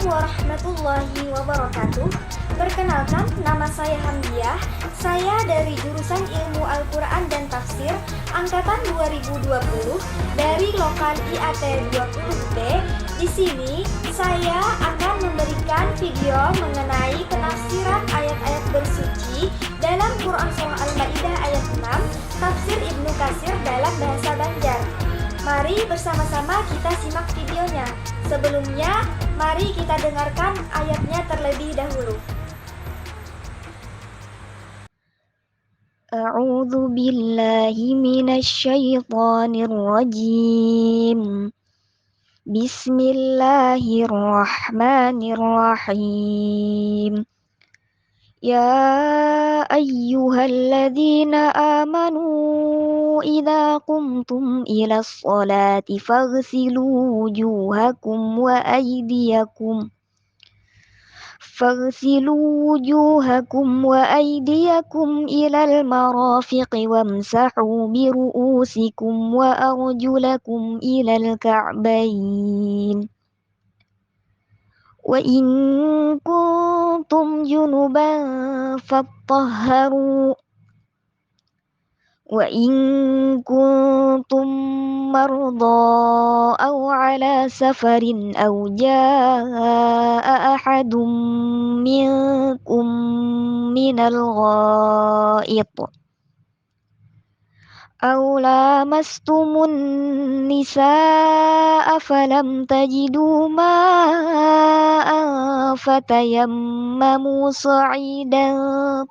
warahmatullahi wabarakatuh. Perkenalkan, nama saya Hamdiah. Saya dari jurusan Ilmu Al-Quran dan Tafsir angkatan 2020 dari lokal IAT 20B. Di sini saya akan memberikan video mengenai penafsiran ayat-ayat bersuci dalam Quran Surah Al-Maidah ayat 6, tafsir Ibnu Katsir dalam bahasa Banjar. Mari bersama-sama kita simak videonya. Sebelumnya, mari kita dengarkan ayatnya terlebih dahulu. A'udzu billahi minasyaitonir rajim. Bismillahirrahmanirrahim. Ya ayyuhalladzina amanu idza qumtum ilas sholati faghsilu wujuhakum wa aydiyakum ilal marafiqi wamsahu biru'usikum wa arjulakum ilal ka'bayn. Wa in kuntum junuban fattahharu wa in kuntum marda aw ala safarin aw jaa ahadum minkum minal ghaid aw lamastumun nisaa falam tajidu ma'an fatayammamu sa'idan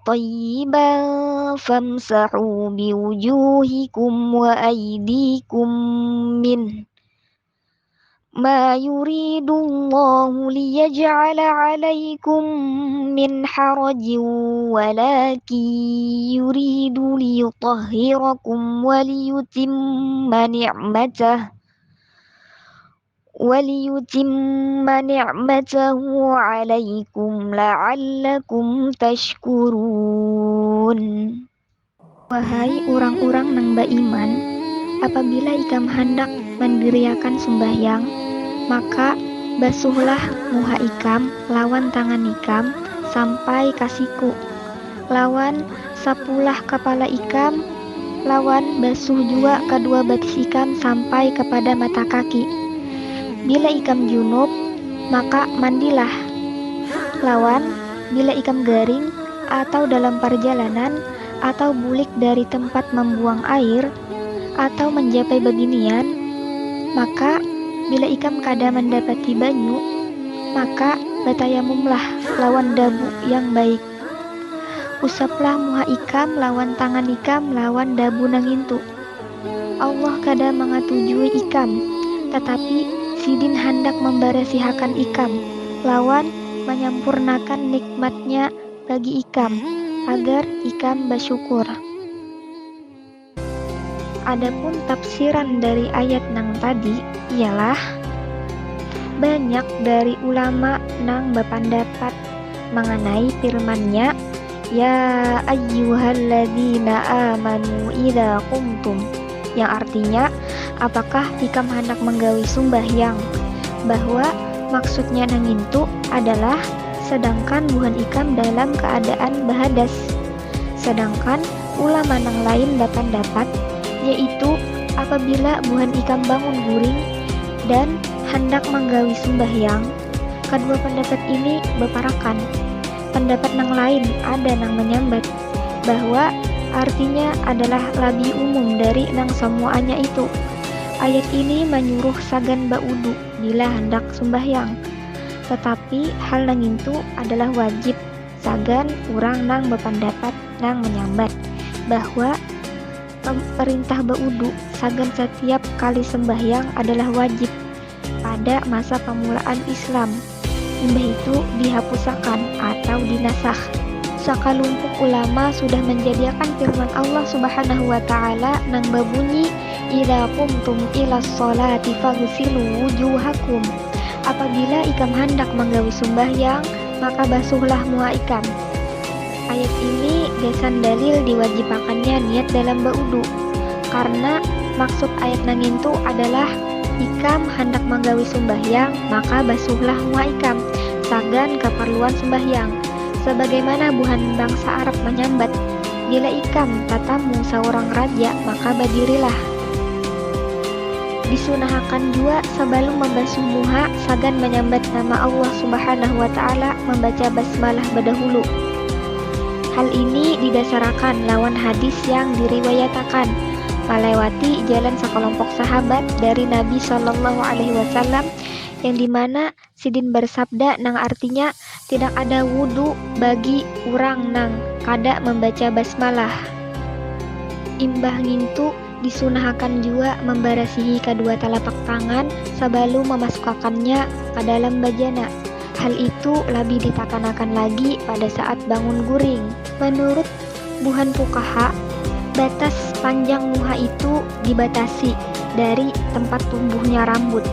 tayyiban famsahu biwujuhikum wa aydikum min ma yuridullahu liyaj'ala 'alaikum min harajin walakin yuridu liyutahhirakum wa liyutimma ni'matahu 'alaikum la'allakum tashkurun. Wahai orang-orang nang beriman, apabila ikam hendak mendiriakan sembahyang, maka basuhlah muha ikam lawan tangan ikam sampai kasiku, lawan sapulah kepala ikam, lawan basuh juga kedua betis ikam sampai kepada mata kaki. Bila ikam junub, maka mandilah. Lawan bila ikam garing atau dalam perjalanan atau bulik dari tempat membuang air atau mencapai beginian, maka bila ikam kada mendapati banyu, maka batayamumlah lawan dabu yang baik. Usaplah muha ikam lawan tangan ikam lawan dabu nangintu. Allah kada mengatujui ikam, tetapi sidin hendak membarasihakan ikam lawan menyampurnakan nikmatnya bagi ikam agar ikam bersyukur. Adapun tafsiran dari ayat nang tadi ialah banyak dari ulama nang berpendapat mengenai firman-Nya ya ayyuhalladzina amanu idza qumtum, yang artinya apakah ikam hendak menggawi sembahyang, bahwa maksudnya nangintu adalah sedangkan buhan ikam dalam keadaan bahadas. Sedangkan ulama nang lain berpendapat yaitu apabila buhan ikam bangun guring dan hendak menggawi sembahyang. Kedua pendapat ini berparakan. Pendapat nang lain ada nang menyambat bahwa artinya adalah lebih umum dari nang semuanya itu. Ayat ini menyuruh sagan baudu bila hendak sembahyang, tetapi hal nang itu adalah wajib. Sagan urang nang berpendapat nang menyambat bahwa perintah baudu sagan setiap kali sembahyang adalah wajib pada masa pemulaan Islam. Imbah itu dihapusakan atau dinasakh. Sakalumpuk ulama sudah menjadikan firman Allah Subhanahu wa taala nang berbunyi idza qumtum ilas sholati faghsilu wujuhakum. Apabila ikam hendak menggawi sembahyang, maka basuhlah muha ikam. Ayat ini gasan dalil diwajibakannya niat dalam baudu. karena maksud ayat nang itu adalah ikam hendak menggawi sembahyang, maka basuhlah muha ikam sagan keperluan sembahyang. Sebagaimana buhan bangsa Arab menyambat, bila ikam tatamu seorang raja, maka berdirilah. Disunahkan juga sebelum membasuh muha sagan menyambat nama Allah Subhanahu wa Ta'ala, membaca basmalah berdahulu. Hal ini didasarkan lawan hadis yang diriwayatakan melewati jalan sekelompok sahabat dari Nabi Shallallahu Alaihi Wasallam, yang dimana Sidin bersabda nang artinya tidak ada wudu bagi orang nang kada membaca basmalah. Imbah ngintu disunahkan juga membarasihi kedua telapak tangan sebelum memasukkannya ke dalam bajana. Hal itu lebih ditakanakan lagi pada saat bangun guring. Menurut buhan fuqaha, batas panjang muha itu dibatasi dari tempat tumbuhnya rambut.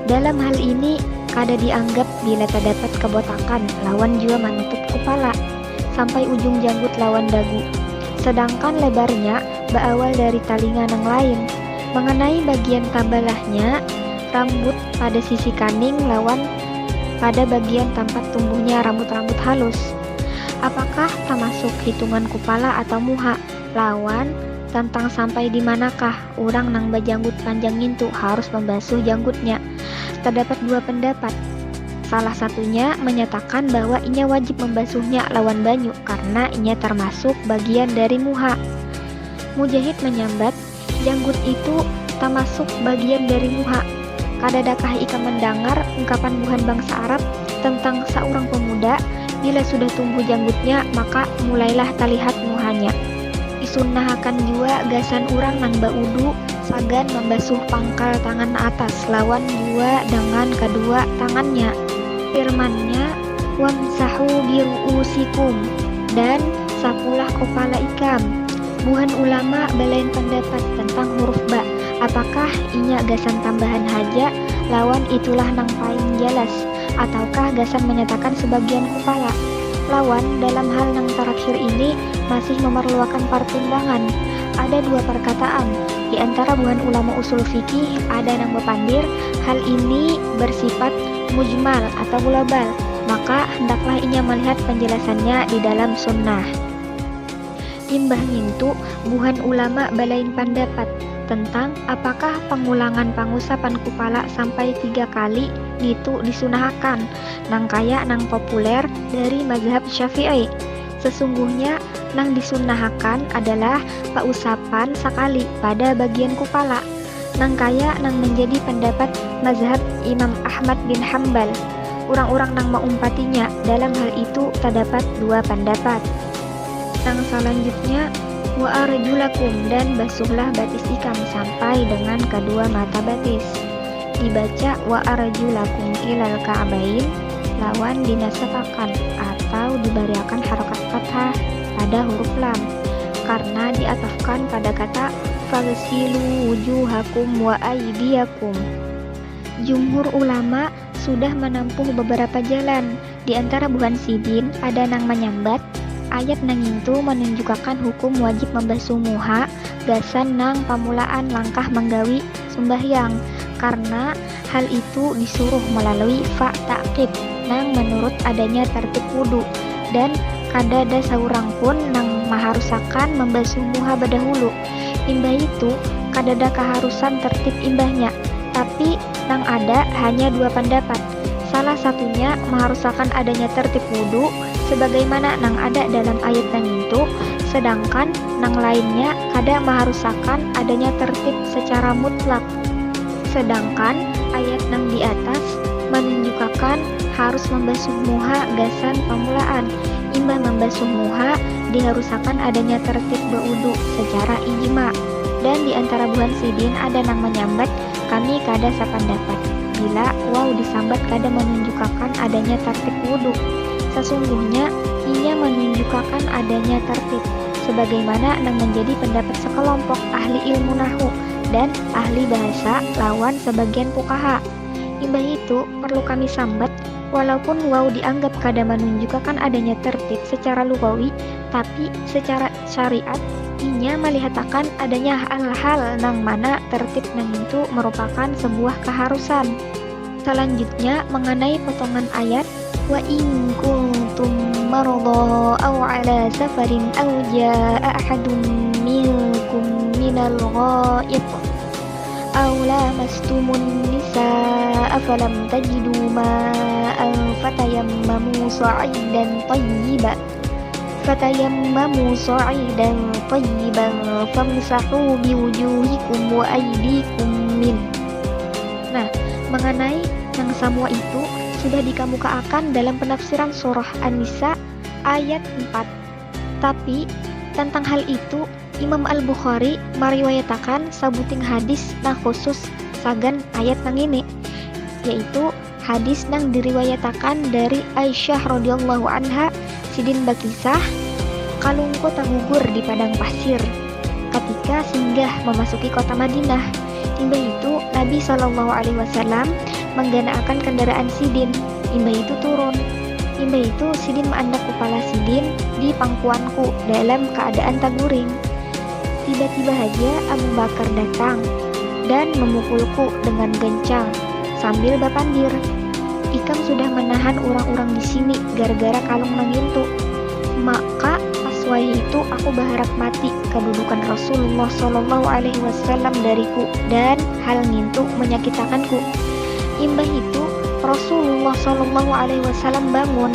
Dalam hal ini kada dianggap bila terdapat kebotakan lawan juga menutup kepala sampai ujung janggut lawan dagu. Sedangkan lebarnya berawal dari talingan yang lain. Mengenai bagian tabalahnya, rambut pada sisi kaning lawan pada bagian tempat tumbuhnya rambut-rambut halus. Apakah termasuk hitungan kepala atau muha? Lawan tentang sampai di manakah orang nang bajanggut panjang itu harus membasuh janggutnya. Terdapat dua pendapat. Salah satunya menyatakan bahwa inya wajib membasuhnya lawan banyu karena inya termasuk bagian dari muha. Mujahid menyambat, janggut itu termasuk bagian dari muha. Kadadakah ika mendengar ungkapan buhan bangsa Arab tentang seorang pemuda, bila sudah tumbuh janggutnya maka mulailah terlihat muhanya. Disunnahkan juga gasan orang nang baudu sagan membasuh pangkal tangan atas lawan juga dengan kedua tangannya. Firmannya, wamsahu biru'usikum, dan sapulah kepala ikam. Buhan ulama belain pendapat tentang huruf ba. Apakah inya gasan tambahan haja lawan itulah nang paling jelas, ataukah gasan menyatakan sebagian kepala? Lawan dalam hal nang terakhir ini masih memerlukan pertimbangan. Ada dua perkataan di antara buhan ulama usul fikih, ada yang berpandir hal ini bersifat mujmal atau global, maka hendaklah inya melihat penjelasannya di dalam sunnah. Imbah ngintu buhan ulama balain pendapat tentang apakah pengulangan pengusapan kepala sampai 3 kali itu disunahkan, nang kaya nang populer dari mazhab Syafi'i. Sesungguhnya nang disunahkan adalah pausapan sekali pada bagian kepala, nang kaya nang menjadi pendapat mazhab Imam Ahmad bin Hambal. Orang-orang nang mengumpatinya dalam hal itu terdapat dua pendapat. Nang selanjutnya, wa arjulakum, dan basuhlah batis ikam sampai dengan kedua mata batis. Dibaca wa arjulakum ilal ka'bain lawan dinasapakan atau diberiakan harokat fathah pada huruf lam karena diatafkan pada kata fagsilu wujuhakum wa aydiyakum. Jumhur ulama sudah menempuh beberapa jalan. Di antara buhan Sidin ada nang menyambat ayat nang itu menunjukkan hukum wajib membasuh muha gasan nang pamulaan langkah menggawi sembahyang, karena hal itu disuruh melalui fa ta'qib nang menurut adanya tertib wudu, dan kadada saurang pun nang maharusakan membasuh muha berdahulu. Imbah itu kadada keharusan tertib imbahnya, tapi nang ada hanya dua pendapat. Salah satunya mengharusakan adanya tertib wudu sebagaimana nang ada dalam ayat nang itu, sedangkan nang lainnya kada mengharusakan adanya tertib secara mutlak. Sedangkan ayat nang di atas menunjukkan harus membasuh muha gasan pemulaan. Imbah membasuh muha diharusakan adanya tertib berwudu secara ijma. Dan di antara buhan Sidin ada nang menyambat kami kada sependapat bila waw disambat kada menunjukkan adanya tertib wudu. Sesungguhnya inya menunjukkan adanya tertib sebagaimana nang menjadi pendapat sekelompok ahli ilmu nahu dan ahli bahasa lawan sebagian fuqaha. Imbah itu perlu kami sambat, walaupun waw dianggap kada menunjukkan adanya tertib secara lugawi, tapi secara syariat Inya melihatkan adanya hal-hal nang mana tertib nang itu merupakan sebuah keharusan. Selanjutnya mengenai potongan ayat wa in kuntum marada aw ala safarin aw jaa ahadun minkum minal ghaid aw lamastumun nisaa falam tajidu ma'an fatayammamu tayyiban famsahu biwujuhikum wa aydikum min. Nah, mengenai yang semua itu sudah dikemukakan dalam penafsiran surah An-Nisa ayat 4. Tapi tentang hal itu Imam Al-Bukhari meriwayatakan sabuting hadis nang khusus sagan ayat nang ini, yaitu hadis nang diriwayatakan dari Aisyah radhiyallahu anha sidin bakisah kalungku tagugur di padang pasir ketika singgah memasuki kota Madinah. Imbah itu Nabi SAW mengganaakan kendaraan sidin. Imbah itu turun. Imbah itu sidin meandak kepala sidin di pangkuanku dalam keadaan taguring. Tiba-tiba aja Abu Bakar datang dan memukulku dengan kencang sambil bapandir. Ikam sudah menahan orang-orang di sini gara-gara kalung nangintu. Maka pas wae itu aku berharap mati kedudukan Rasulullah SAW dariku dan hal ngintu menyakitakanku. Imbah itu Rasulullah SAW bangun.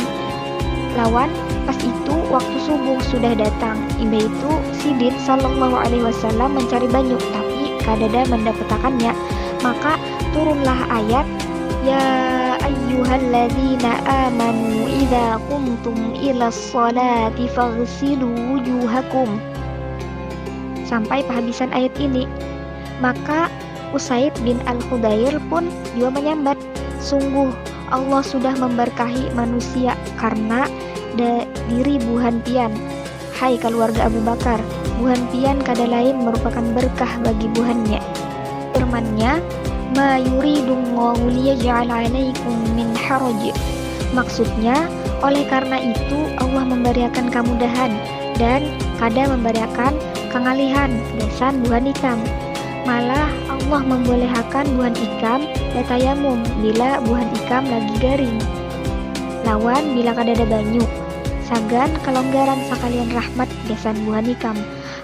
Lawan pas itu waktu subuh sudah datang. Imbah itu Sidin SAW mencari banyu tapi kadada mendapatkannya. Maka turunlah ayat ya ayyuhalladzina amanu idza qumtum ilas sholati faghsilu wujuhakum sampai penghabisan ayat ini. Maka Usaid bin Al-Khudair pun juga menyambat, sungguh Allah sudah memberkahi manusia karena diri buhan pian. Hai keluarga Abu Bakar, buhan pian kada lain merupakan berkah bagi buhannya. Firman-Nya ma yuridullahu liyaj'al 'alaikum min haraj. Maksudnya, oleh karena itu Allah memberikan kemudahan dan kada memberikan kengalihan besan buhan ikam. Malah Allah membolehkan buhan ikam datayamum bila buhan ikam lagi garing. Lawan bila kadada banyu. Sagan kelonggaran sakalian rahmat besan buhan ikam.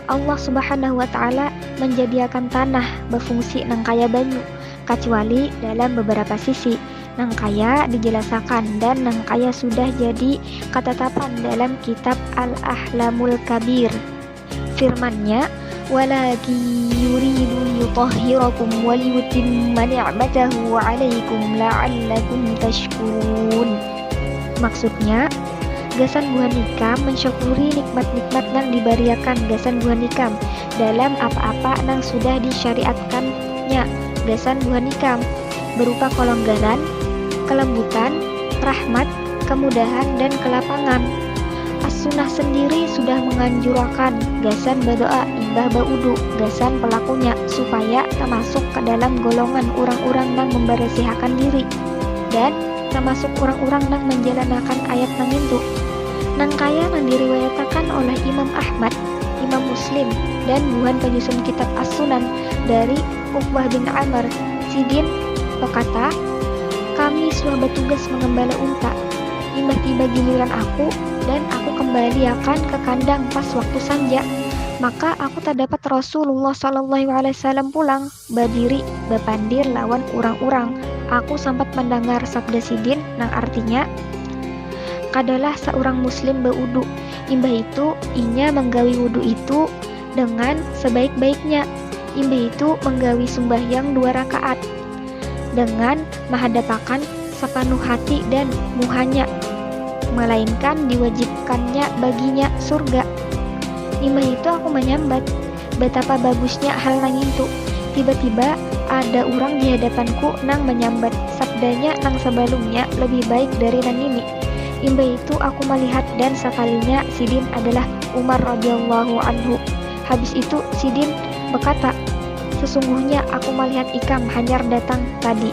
Allah Subhanahu wa taala menjadikan tanah berfungsi nang kaya banyu, kecuali dalam beberapa sisi nang kaya dijelaskan dan nang kaya sudah jadi ketetapan dalam kitab Al-Ahlamul Kabir. Firman-Nya walaki yuridu yutahhirakum wa liyutimma ni'matahu 'alaikum la'allakum tashkurun. Maksudnya gasan buhan ikam mensyukuri nikmat-nikmat nang diberiakan gasan buhan ikam dalam apa-apa nang sudah disyariatkannya gasan buhan ikam berupa kelonggaran, kelembutan, rahmat, kemudahan, dan kelapangan. As-Sunnah sendiri sudah menganjurkan gasan berdoa imbah baudu gasan pelakunya supaya termasuk ke dalam golongan orang-orang nang membersihakan diri dan termasuk orang-orang nang menjalankan ayat nang itu. Nang kaya nang diriwayatakan oleh Imam Ahmad, Imam Muslim, dan buhan penyusun kitab As-Sunan dari Uqbah bin Amr. Sidin berkata, kami sudah bertugas mengembala unta. Imbah tiba giliran aku dan aku kembali akan ke kandang pas waktu sanja. Maka aku tak dapat Rasulullah SAW pulang, berdiri, berpandir lawan orang-orang. Aku sempat mendengar sabda Sidin nang artinya, kadalah seorang muslim berwudu. Imbah itu inya menggawi wudu itu dengan sebaik-baiknya. Imbah itu menggawi sembahyang 2 rakaat dengan menghadapakan sepenuh hati dan muhanya, melainkan diwajibkannya baginya surga. Imbah itu aku menyambat, betapa bagusnya hal nang itu. Tiba-tiba ada orang di hadapanku nang menyambat, sabdanya nang sebelumnya lebih baik dari nang ini. Imbah itu aku melihat dan sekalinya Sidin adalah Umar radhiyallahu anhu. Habis itu Sidin berkata, sesungguhnya aku melihat ikam hanyar datang tadi.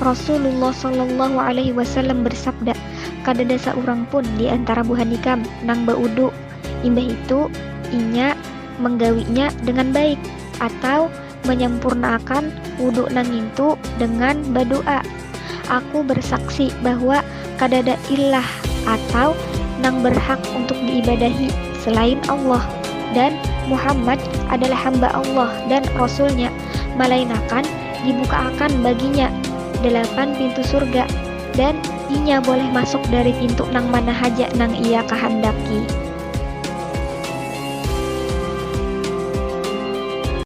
Rasulullah SAW bersabda, kadada seorang pun di antara buhan ikam nang baudu. Imbah itu inya menggawinya dengan baik atau menyempurnakan wudhu nang itu dengan berdoa. Aku bersaksi bahwa kadada ilah atau nang berhak untuk diibadahi selain Allah, dan Muhammad adalah hamba Allah dan Rasulnya, melainkan dibukakan baginya 8 pintu surga, dan inya boleh masuk dari pintu nang mana haja nang ia kehendaki.